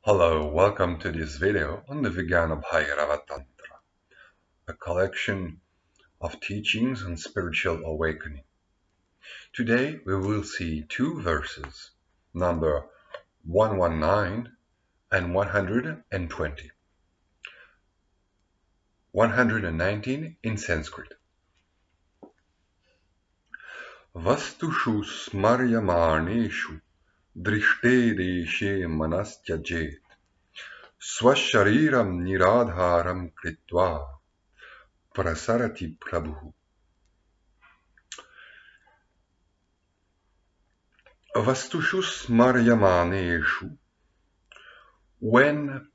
Hello, welcome to this video on the Vijnana Bhairava Tantra, a collection of teachings on spiritual awakening. Today we will see two verses, number 119 and 120. 119 in Sanskrit. Vastuṣu smaryamāṇeṣu dṛṣṭe deśe tyajet. svaśarīraṃ nirādhāraṃ kṛtvā prasarati prabhuḥ. Vastuṣu smaryamāṇeṣu. When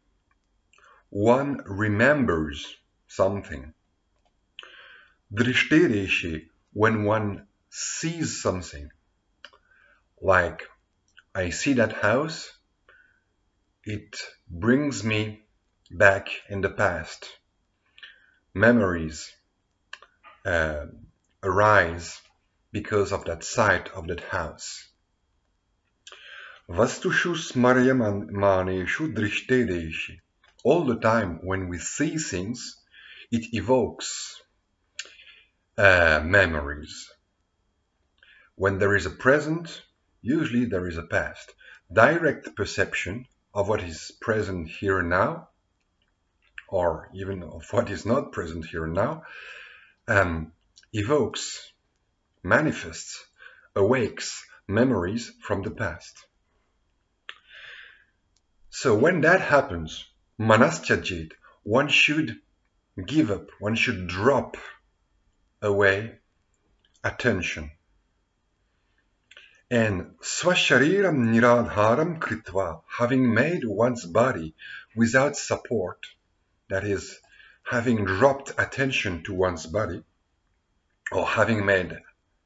one remembers something. dṛṣṭe deśe, when one sees something. Like, I see that house, it brings me back in the past. Memories arise because of that sight of that house. Vastuṣu smaryamāṇeṣu dṛṣṭe deśe. All the time when we see things, it evokes memories. When there is a present, usually there is a past. Direct perception of what is present here and now, or even of what is not present here and now, evokes, manifests, awakes memories from the past. So when that happens, tyajet, one should give up, one should drop away attention. And svaśarīraṃ nirādhāraṃ kṛtvā, having made one's body without support, that is, having dropped attention to one's body, or having made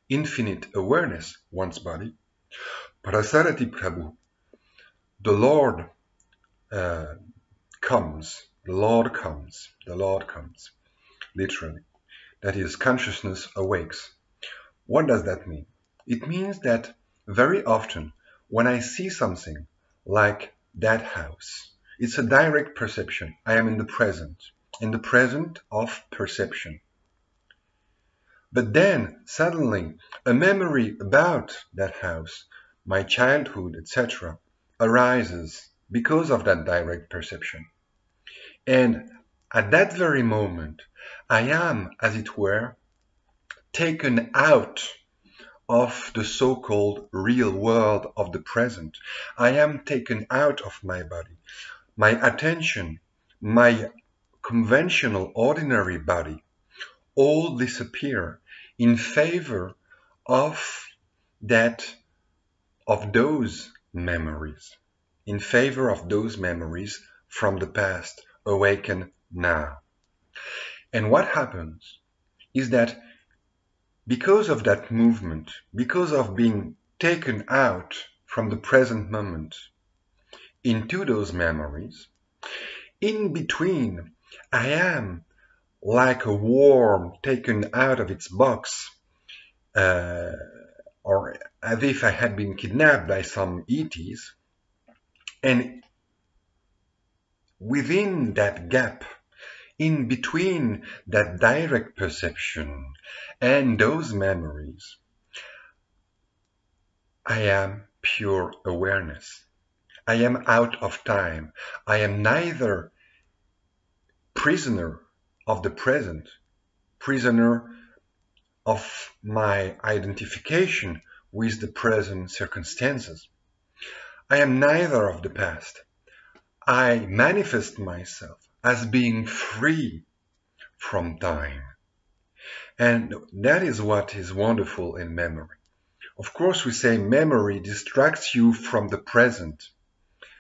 infinite awareness one's body, prasarati prabhuḥ, the Lord comes, literally. That is, consciousness awakes. What does that mean? It means that very often when I see something like that house, it's a direct perception. I am in the present of perception. But then suddenly a memory about that house, my childhood, etc., arises because of that direct perception. And at that very moment, I am, as it were, taken out of the so-called real world of the present. I am taken out of my body. My attention, my conventional, ordinary body, all disappear in favor of those memories, from the past, awaken now. And what happens is that because of that movement, because of being taken out from the present moment into those memories, in between I am like a worm taken out of its box, or as if I had been kidnapped by some ETs, and within that gap, in between that direct perception and those memories, I am pure awareness. I am out of time. I am neither prisoner of the present, prisoner of my identification with the present circumstances. I am neither of the past. I manifest myself as being free from time. And that is what is wonderful in memory. Of course, we say memory distracts you from the present.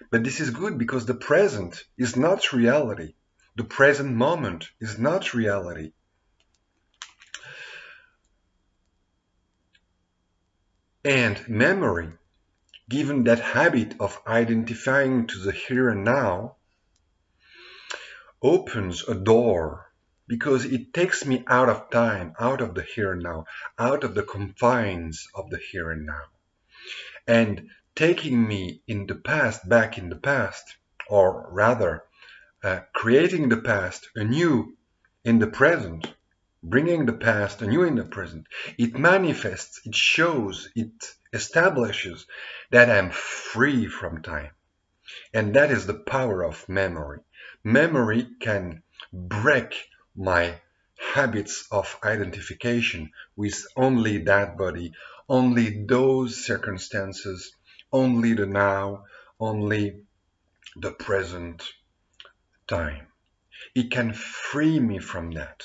But this is good because the present is not reality. The present moment is not reality. And memory, given that habit of identifying to the here and now, opens a door because it takes me out of time, out of the here and now, out of the confines of the here and now. And taking me in the past, back in the past, or rather, creating the past anew in the present, bringing the past anew in the present, it manifests, it shows, it establishes that I'm free from time. And that is the power of memory. Memory can break my habits of identification with only that body, only those circumstances, only the now, only the present time. It can free me from that.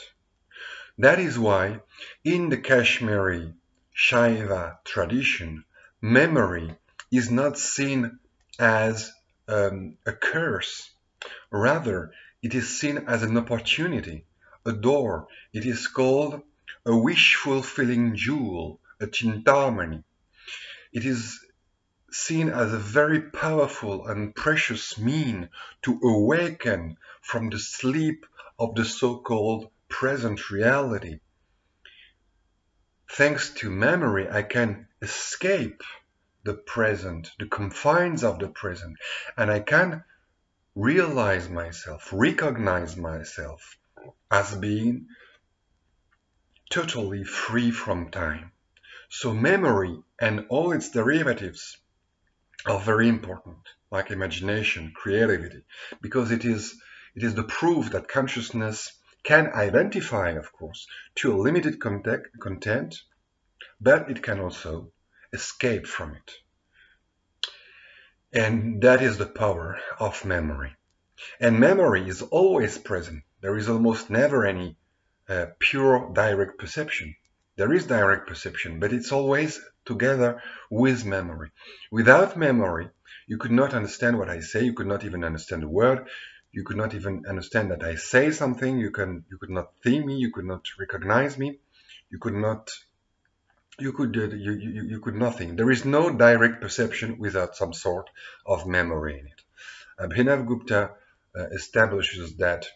That is why in the Kashmiri Shaiva tradition, memory is not seen as a curse. Rather, it is seen as an opportunity, a door. It is called a wish-fulfilling jewel, a chintamani. It is seen as a very powerful and precious mean to awaken from the sleep of the so-called present reality. Thanks to memory, I can escape the present, the confines of the present, and I can realize myself, recognize myself as being totally free from time. So memory and all its derivatives are very important, like imagination, creativity, because it is the proof that consciousness can identify, of course, to a limited content, but it can also escape from it. And that is the power of memory. And memory is always present. There is almost never any pure direct perception. There is direct perception, but it's always together with memory. Without memory, you could not understand what I say. You could not even understand the word. You could not even understand that I say something. You could not see me. You could not recognize me. You could nothing. There is no direct perception without some sort of memory in it. Abhinav Gupta establishes that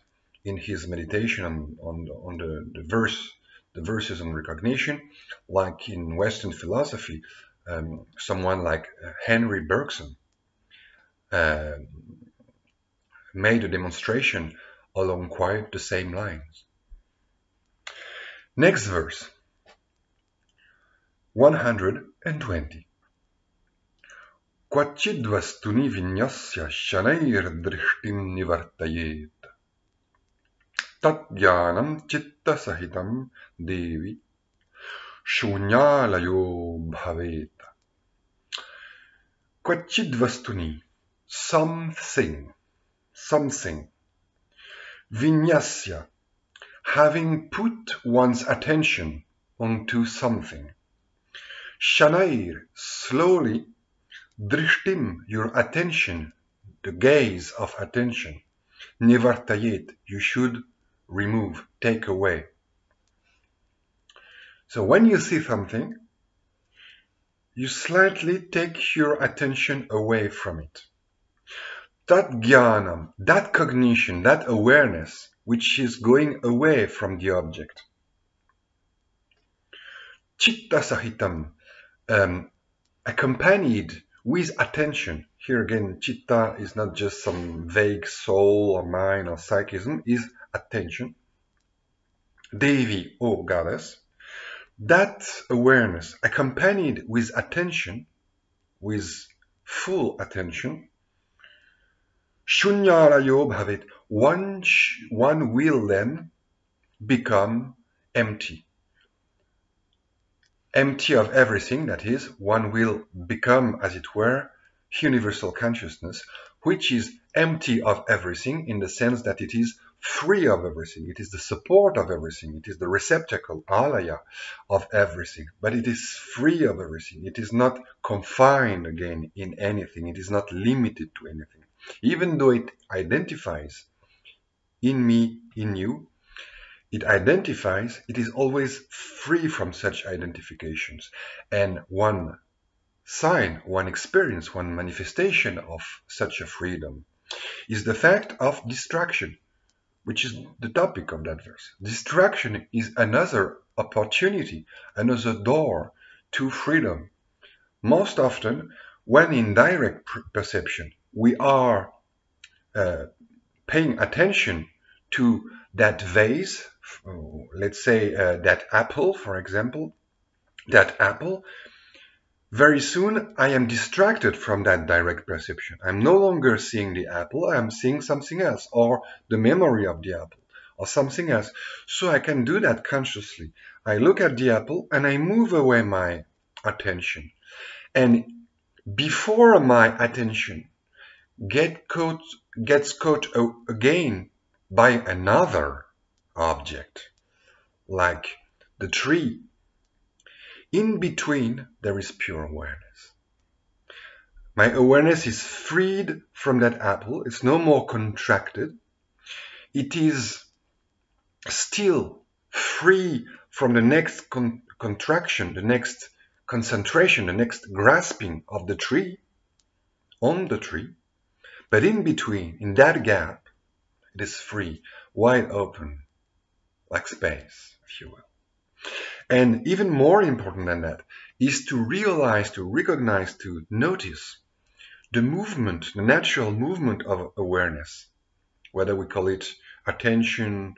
in his meditation on the verses on recognition, like in Western philosophy, someone like Henry Bergson made a demonstration along quite the same lines. Next verse, 120. Kvacid vastuni vinyasya śanair dṛṣṭiṃ nivartayet. Jñānaṃ cittasahitaṃ devi śūnyālāyo bhavet. Kvacid vastuni, something. Vinyasya, having put one's attention onto something. Śanair, slowly. Dṛṣṭiṃ, your attention, the gaze of attention. Nivartayet, you should remove, take away. So when you see something, you slightly take your attention away from it. Jñānaṃ, that cognition, that awareness, which is going away from the object. Cittasahitaṃ, accompanied with attention. Here again, citta is not just some vague soul or mind or psychism, is attention. Devi, O goddess, that awareness accompanied with attention, with full attention, śūnyālāyo bhavet, one will then become empty. Empty of everything, that is, one will become, as it were, universal consciousness, which is empty of everything in the sense that it is free of everything. It is the support of everything. It is the receptacle, alaya, of everything. But it is free of everything. It is not confined again in anything. It is not limited to anything. Even though it identifies in me, in you, it identifies, it is always free from such identifications. And one sign, one experience, one manifestation of such a freedom is the fact of distraction, which is the topic of that verse. Distraction is another opportunity, another door to freedom. Most often, when in direct perception, we are paying attention to that vase, let's say that apple, for example, that apple, very soon I am distracted from that direct perception. I'm no longer seeing the apple, I'm seeing something else, or the memory of the apple, or something else. So I can do that consciously. I look at the apple and I move away my attention. And before my attention gets caught again by another object, like the tree, in between there is pure awareness. My awareness is freed from that apple. It's no more contracted. It is still free from the next contraction, the next concentration, the next grasping of the tree, on the tree. But in between, in that gap, it is free, wide open, like space, if you will. And even more important than that is to realize, to recognize, to notice the movement, the natural movement of awareness, whether we call it attention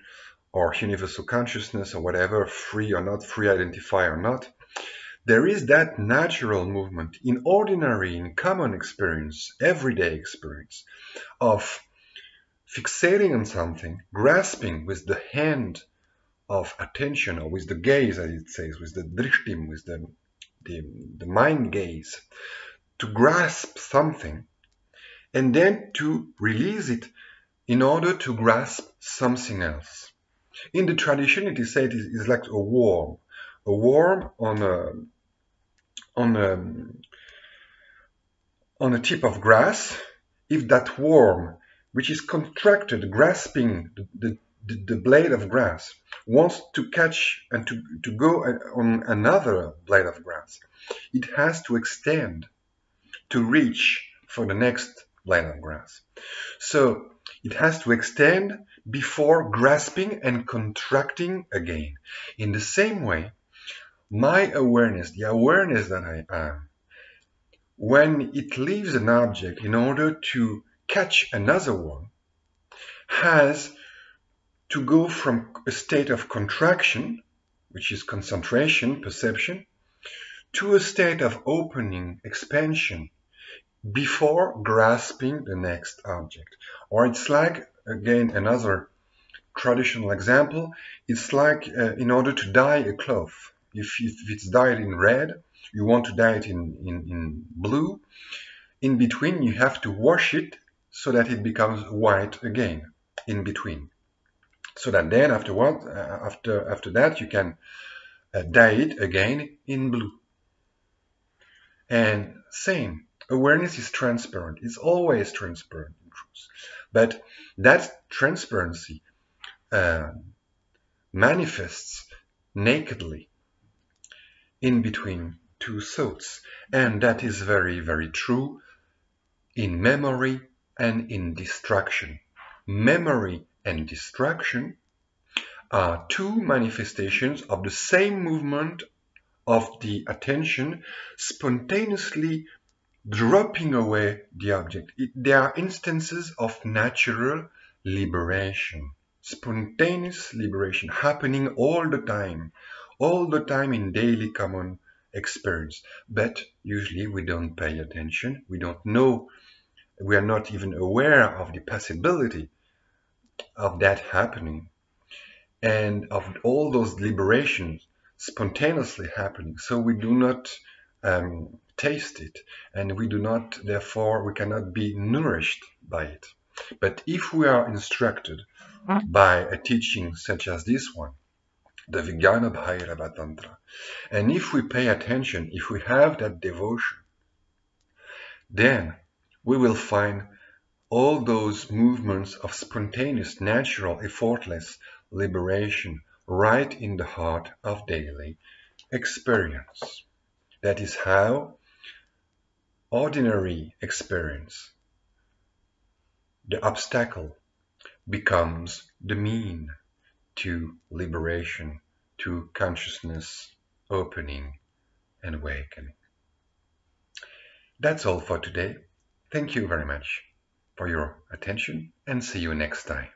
or universal consciousness or whatever, free or not, free identifier or not. There is that natural movement in ordinary, in common experience, everyday experience, of fixating on something, grasping with the hand of attention, or with the gaze, as it says, with the dṛṣṭiṃ, with the mind gaze, to grasp something and then to release it in order to grasp something else. In the tradition, it is said it is like a worm on a tip of grass. If that worm, which is contracted, grasping the blade of grass, wants to catch and to go on another blade of grass, it has to extend to reach for the next blade of grass. So it has to extend before grasping and contracting again. In the same way, my awareness, the awareness that I am, when it leaves an object in order to catch another one, has to go from a state of contraction, which is concentration, perception, to a state of opening, expansion, before grasping the next object. Or it's like, again, another traditional example, it's like in order to dye a cloth. If it's dyed in red, you want to dye it in blue, in between you have to wash it so that it becomes white again, in between. So that then afterward, after that you can dye it again in blue. And same, awareness is transparent. It's always transparent in truth. But that transparency manifests nakedly in between two thoughts. And that is very, very true in memory and in distraction. Memory and distraction are two manifestations of the same movement of the attention spontaneously dropping away the object. They are instances of natural liberation, spontaneous liberation happening all the time in daily common experience. But usually we don't pay attention, we don't know, we are not even aware of the possibility of that happening and of all those liberations spontaneously happening. So we do not taste it, and we do not, therefore, we cannot be nourished by it. But if we are instructed by a teaching such as this one, the Vijnana Bhairava tantra, and if we pay attention, if we have that devotion, then we will find all those movements of spontaneous, natural, effortless liberation right in the heart of daily experience. That is how ordinary experience, the obstacle, becomes the mean to liberation, to consciousness opening and awakening. That's all for today. Thank you very much. for your attention and see you next time.